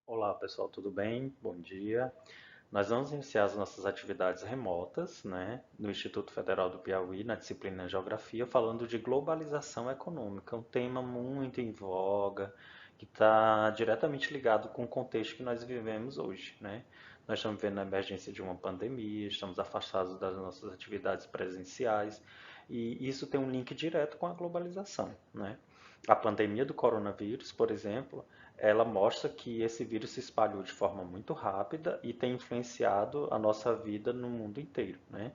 Olá pessoal, tudo bem? Bom dia. Nós vamos iniciar as nossas atividades remotas, né, no Instituto Federal do Piauí, na disciplina Geografia, falando de globalização econômica, um tema muito em voga, que está diretamente ligado com o contexto que nós vivemos hoje, né? Nós estamos vivendo a emergência de uma pandemia, estamos afastados das nossas atividades presenciais, e isso tem um link direto com a globalização, né? A pandemia do coronavírus, por exemplo, ela mostra que esse vírus se espalhou de forma muito rápida e tem influenciado a nossa vida no mundo inteiro, né?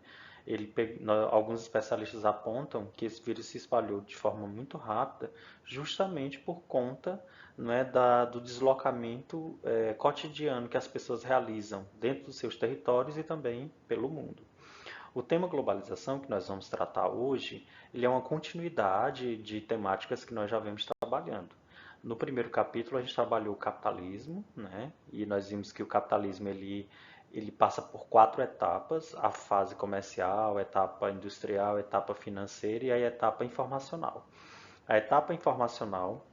Alguns especialistas apontam que esse vírus se espalhou de forma muito rápida, justamente por conta, né, do deslocamento cotidiano que as pessoas realizam dentro dos seus territórios e também pelo mundo. O tema globalização que nós vamos tratar hoje, ele é uma continuidade de temáticas que nós já vemos trabalhando. No primeiro capítulo a gente trabalhou o capitalismo, né? E nós vimos que o capitalismo ele passa por quatro etapas: a fase comercial, a etapa industrial, a etapa financeira e a etapa informacional. A etapa informacional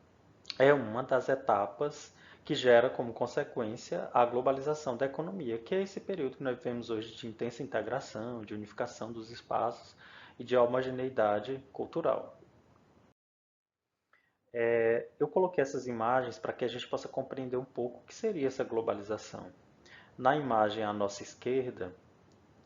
é uma das etapas que gera como consequência a globalização da economia, que é esse período que nós vivemos hoje de intensa integração, de unificação dos espaços e de homogeneidade cultural. Eu coloquei essas imagens para que a gente possa compreender um pouco o que seria essa globalização. Na imagem à nossa esquerda,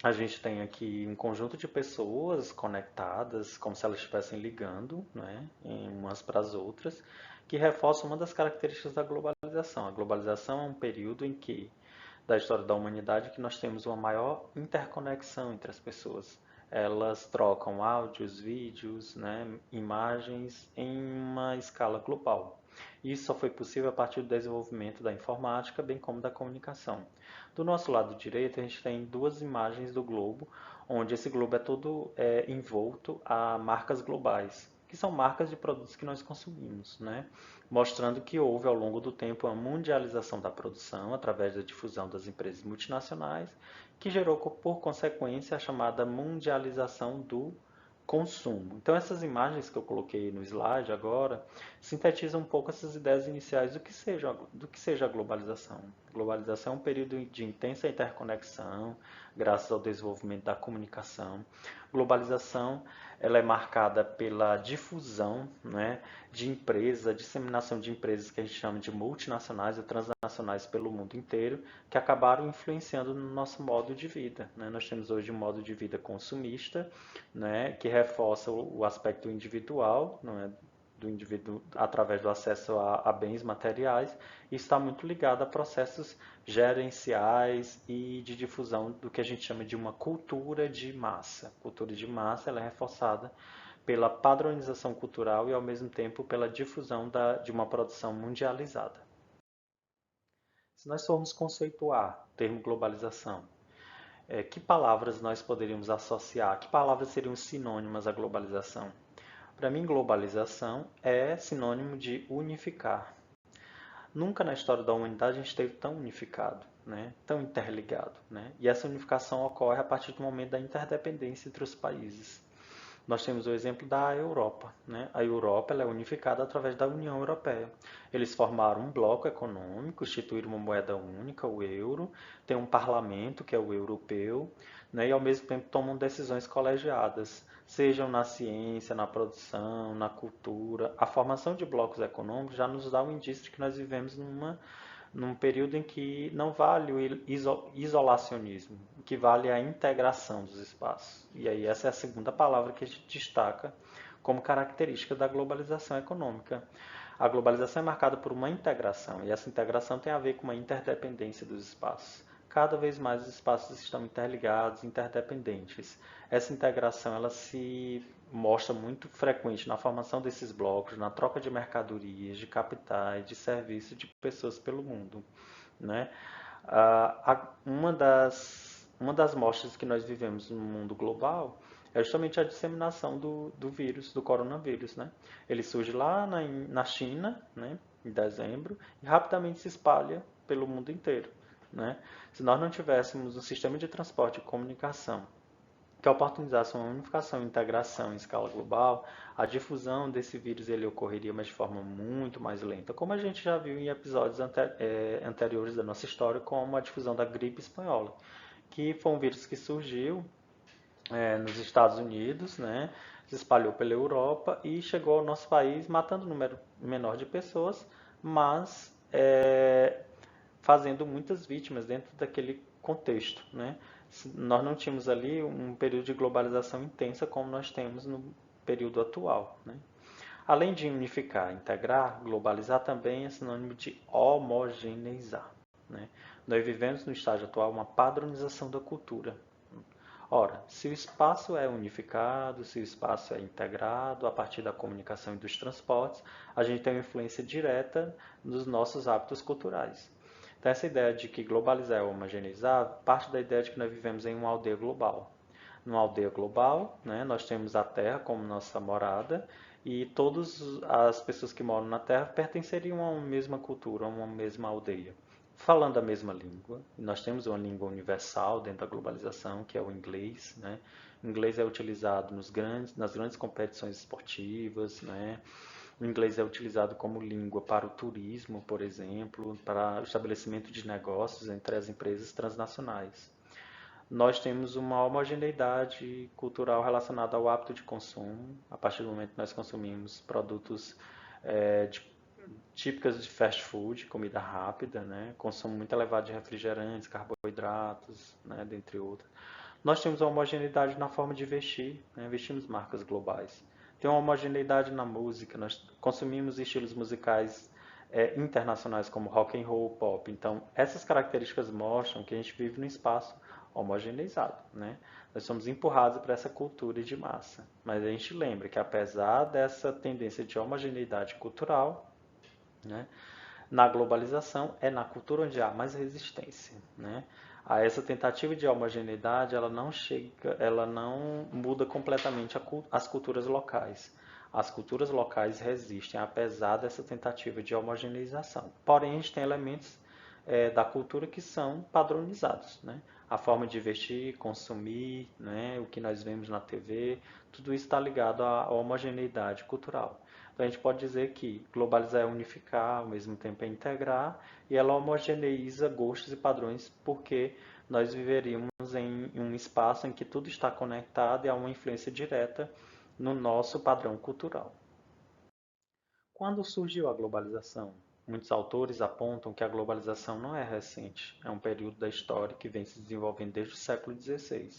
a gente tem aqui um conjunto de pessoas conectadas, como se elas estivessem ligando, né, umas para as outras, que reforçam uma das características da globalização. A globalização é um período em que, da história da humanidade, que nós temos uma maior interconexão entre as pessoas. Elas trocam áudios, vídeos, né, imagens em uma escala global. Isso só foi possível a partir do desenvolvimento da informática, bem como da comunicação. Do nosso lado direito, a gente tem duas imagens do globo, onde esse globo é todo envolto a marcas globais, que são marcas de produtos que nós consumimos, né? Mostrando que houve ao longo do tempo a mundialização da produção através da difusão das empresas multinacionais, que gerou por consequência a chamada mundialização do consumo. Então essas imagens que eu coloquei no slide agora sintetizam um pouco essas ideias iniciais do que seja a globalização. A globalização é um período de intensa interconexão, graças ao desenvolvimento da comunicação. Globalização ela é marcada pela difusão, né, de empresas, a disseminação de empresas que a gente chama de multinacionais e transnacionais pelo mundo inteiro, que acabaram influenciando no nosso modo de vida, né? Nós temos hoje um modo de vida consumista, né, que reforça o aspecto individual, não é, do indivíduo através do acesso a bens materiais, e está muito ligado a processos gerenciais e de difusão do que a gente chama de uma cultura de massa. A cultura de massa ela é reforçada pela padronização cultural e, ao mesmo tempo, pela difusão de uma produção mundializada. Se nós formos conceituar o termo globalização, que palavras nós poderíamos associar? Que palavras seriam sinônimas à globalização? Para mim, globalização é sinônimo de unificar. Nunca na história da humanidade a gente esteve tão unificado, né? Tão interligado, né? E essa unificação ocorre a partir do momento da interdependência entre os países. Nós temos o exemplo da Europa, né? A Europa ela é unificada através da União Europeia. Eles formaram um bloco econômico, instituíram uma moeda única, o euro, tem um parlamento, que é o europeu, né? E ao mesmo tempo tomam decisões colegiadas, sejam na ciência, na produção, na cultura. A formação de blocos econômicos já nos dá um indício de que nós vivemos num período em que não vale o isolacionismo, que vale a integração dos espaços. E aí essa é a segunda palavra que a gente destaca como característica da globalização econômica. A globalização é marcada por uma integração, e essa integração tem a ver com uma interdependência dos espaços. Cada vez mais os espaços estão interligados, interdependentes. Essa integração ela se mostra muito frequente na formação desses blocos, na troca de mercadorias, de capitais, de serviços, de pessoas pelo mundo, né? Uma das mostras que nós vivemos no mundo global é justamente a disseminação do vírus, do coronavírus, né? Ele surge lá na China, né, em dezembro, e rapidamente se espalha pelo mundo inteiro, né? Se nós não tivéssemos um sistema de transporte e comunicação que oportunizasse uma unificação e integração em escala global, a difusão desse vírus ele ocorreria, mas de forma muito mais lenta, como a gente já viu em episódios anteriores da nossa história, como a difusão da gripe espanhola, que foi um vírus que surgiu nos Estados Unidos, né, se espalhou pela Europa e chegou ao nosso país, matando um número menor de pessoas, mas fazendo muitas vítimas dentro daquele contexto, né? Nós não tínhamos ali um período de globalização intensa como nós temos no período atual, né? Além de unificar, integrar, globalizar também é sinônimo de homogeneizar, né? Nós vivemos no estágio atual uma padronização da cultura. Ora, se o espaço é unificado, se o espaço é integrado a partir da comunicação e dos transportes, a gente tem uma influência direta nos nossos hábitos culturais. Então, essa ideia de que globalizar é homogeneizar parte da ideia de que nós vivemos em uma aldeia global. Numa aldeia global, né, nós temos a Terra como nossa morada e todas as pessoas que moram na Terra pertenceriam a uma mesma cultura, a uma mesma aldeia falando a mesma língua. Nós temos uma língua universal dentro da globalização, que é o inglês, né? O inglês é utilizado nas grandes competições esportivas, né? O inglês é utilizado como língua para o turismo, por exemplo, para o estabelecimento de negócios entre as empresas transnacionais. Nós temos uma homogeneidade cultural relacionada ao hábito de consumo. A partir do momento que nós consumimos produtos de típicas de fast food, comida rápida, né? Consumo muito elevado de refrigerantes, carboidratos, né? Dentre outros. Nós temos uma homogeneidade na forma de vestir, né? Vestimos marcas globais. Tem uma homogeneidade na música, nós consumimos estilos musicais internacionais como rock and roll, pop. Então, essas características mostram que a gente vive num espaço homogeneizado, né? Nós somos empurrados para essa cultura de massa. Mas a gente lembra que apesar dessa tendência de homogeneidade cultural, né, na globalização é na cultura onde há mais resistência, né? A essa tentativa de homogeneidade, ela não muda completamente as culturas locais. As culturas locais resistem, apesar dessa tentativa de homogeneização. Porém, a gente tem elementos da cultura que são padronizados, né? A forma de vestir, consumir, né? O que nós vemos na TV, tudo isso está ligado à homogeneidade cultural. Então a gente pode dizer que globalizar é unificar, ao mesmo tempo é integrar, e ela homogeneiza gostos e padrões porque nós viveríamos em um espaço em que tudo está conectado e há uma influência direta no nosso padrão cultural. Quando surgiu a globalização? Muitos autores apontam que a globalização não é recente, é um período da história que vem se desenvolvendo desde o século XVI.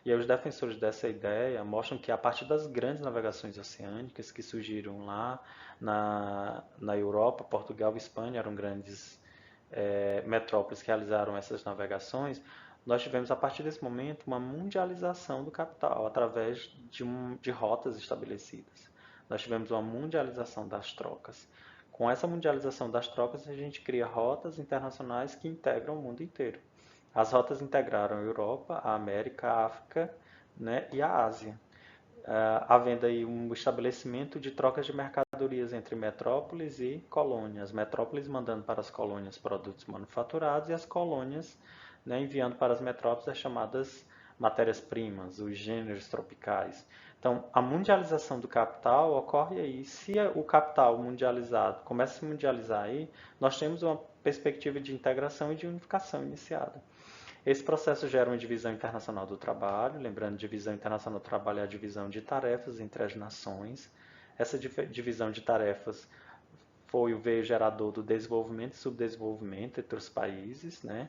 E aí os defensores dessa ideia mostram que a partir das grandes navegações oceânicas que surgiram lá na Europa, Portugal e Espanha eram grandes metrópoles que realizaram essas navegações, nós tivemos a partir desse momento uma mundialização do capital através de rotas estabelecidas. Nós tivemos uma mundialização das trocas. Com essa mundialização das trocas, a gente cria rotas internacionais que integram o mundo inteiro. As rotas integraram a Europa, a América, a África, né, e a Ásia, havendo aí um estabelecimento de trocas de mercadorias entre metrópoles e colônias. As metrópoles mandando para as colônias produtos manufaturados e as colônias, né, enviando para as metrópoles as chamadas matérias-primas, os gêneros tropicais. Então, a mundialização do capital ocorre aí. Se o capital mundializado começa a se mundializar aí, nós temos uma perspectiva de integração e de unificação iniciada. Esse processo gera uma divisão internacional do trabalho, lembrando, divisão internacional do trabalho é a divisão de tarefas entre as nações. Essa divisão de tarefas foi o veio gerador do desenvolvimento e subdesenvolvimento entre os países, né?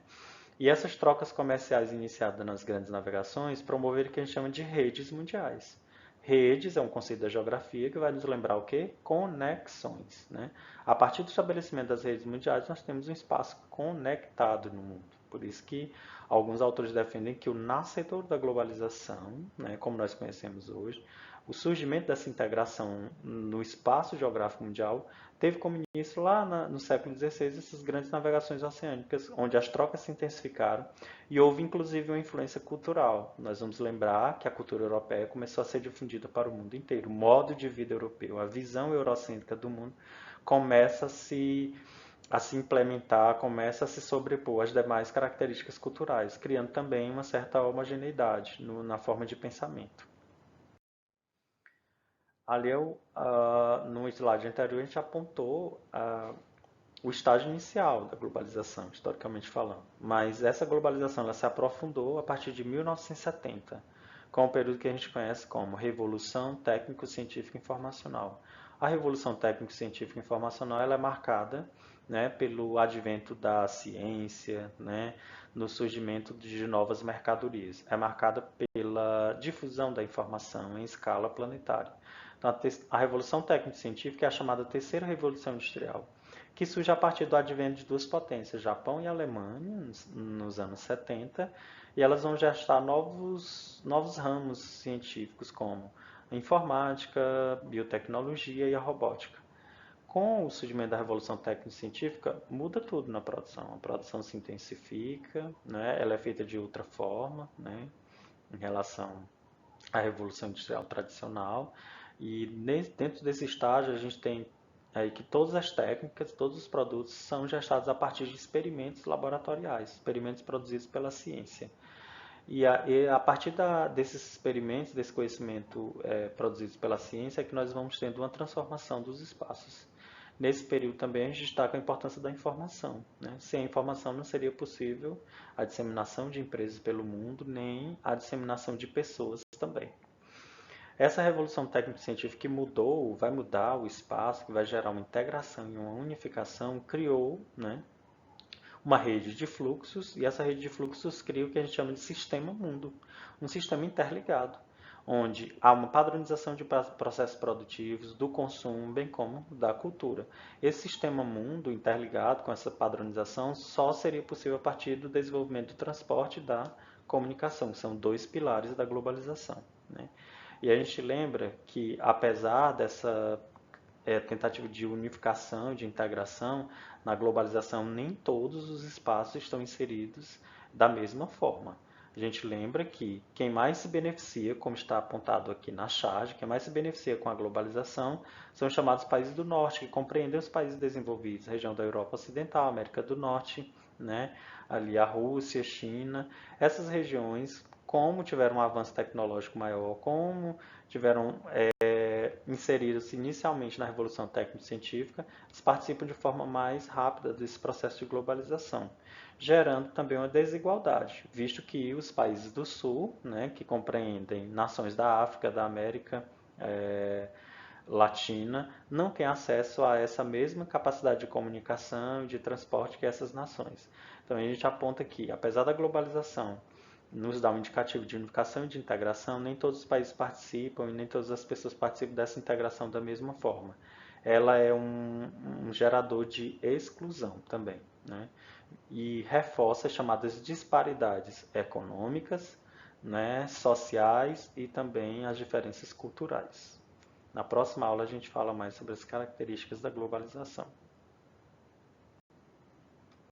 E essas trocas comerciais iniciadas nas grandes navegações promoveram o que a gente chama de redes mundiais. Redes é um conceito da geografia que vai nos lembrar o quê? Conexões, né? A partir do estabelecimento das redes mundiais, nós temos um espaço conectado no mundo. Por isso que alguns autores defendem que o nascedor da globalização, né, como nós conhecemos hoje, o surgimento dessa integração no espaço geográfico mundial teve como início lá no século XVI essas grandes navegações oceânicas, onde as trocas se intensificaram e houve inclusive uma influência cultural. Nós vamos lembrar que a cultura europeia começou a ser difundida para o mundo inteiro. O modo de vida europeu, a visão eurocêntrica do mundo começa a se a se implementar, começa a se sobrepor às demais características culturais, criando também uma certa homogeneidade na forma de pensamento. Ali no slide anterior a gente apontou o estágio inicial da globalização, historicamente falando. Mas essa globalização ela se aprofundou a partir de 1970, com o período que a gente conhece como Revolução Técnico-Científica Informacional. A Revolução Técnico-Científica Informacional ela é marcada, né, pelo advento da ciência, né, no surgimento de novas mercadorias. É marcada pela difusão da informação em escala planetária. Então, a Revolução Técnico-Científica é a chamada Terceira Revolução Industrial, que surge a partir do advento de duas potências, Japão e Alemanha, nos anos 70, e elas vão gestar novos ramos científicos, como a informática, biotecnologia e a robótica. Com o surgimento da revolução técnico-científica, muda tudo na produção. A produção se intensifica, né? Ela é feita de outra forma, né? Em relação à revolução industrial tradicional. E dentro desse estágio, a gente tem aí que todas as técnicas, todos os produtos são gestados a partir de experimentos laboratoriais, experimentos produzidos pela ciência. E a partir desses experimentos, desse conhecimento produzido pela ciência, é que nós vamos tendo uma transformação dos espaços. Nesse período também a gente destaca a importância da informação, né? Sem a informação não seria possível a disseminação de empresas pelo mundo, nem a disseminação de pessoas também. Essa revolução técnico-científica que mudou, vai mudar o espaço, que vai gerar uma integração e uma unificação, criou, né, uma rede de fluxos, e essa rede de fluxos cria o que a gente chama de sistema mundo, um sistema interligado, onde há uma padronização de processos produtivos, do consumo, bem como da cultura. Esse sistema mundo interligado com essa padronização só seria possível a partir do desenvolvimento do transporte e da comunicação, que são dois pilares da globalização, né? E a gente lembra que, apesar dessa tentativa de unificação, de integração, na globalização nem todos os espaços estão inseridos da mesma forma. A gente lembra que quem mais se beneficia, como está apontado aqui na charge, quem mais se beneficia com a globalização são os chamados países do norte, que compreendem os países desenvolvidos, região da Europa Ocidental, América do Norte, né? Ali a Rússia, China. Essas regiões, como tiveram um avanço tecnológico maior, como tiveram inseridos inicialmente na Revolução Técnico-Científica, eles participam de forma mais rápida desse processo de globalização, gerando também uma desigualdade, visto que os países do Sul, né, que compreendem nações da África, da América Latina, não têm acesso a essa mesma capacidade de comunicação e de transporte que essas nações. Então a gente aponta que, apesar da globalização nos dá um indicativo de unificação e de integração, nem todos os países participam e nem todas as pessoas participam dessa integração da mesma forma. Ela é um gerador de exclusão também, né? E reforça as chamadas disparidades econômicas, né, sociais e também as diferenças culturais. Na próxima aula a gente fala mais sobre as características da globalização.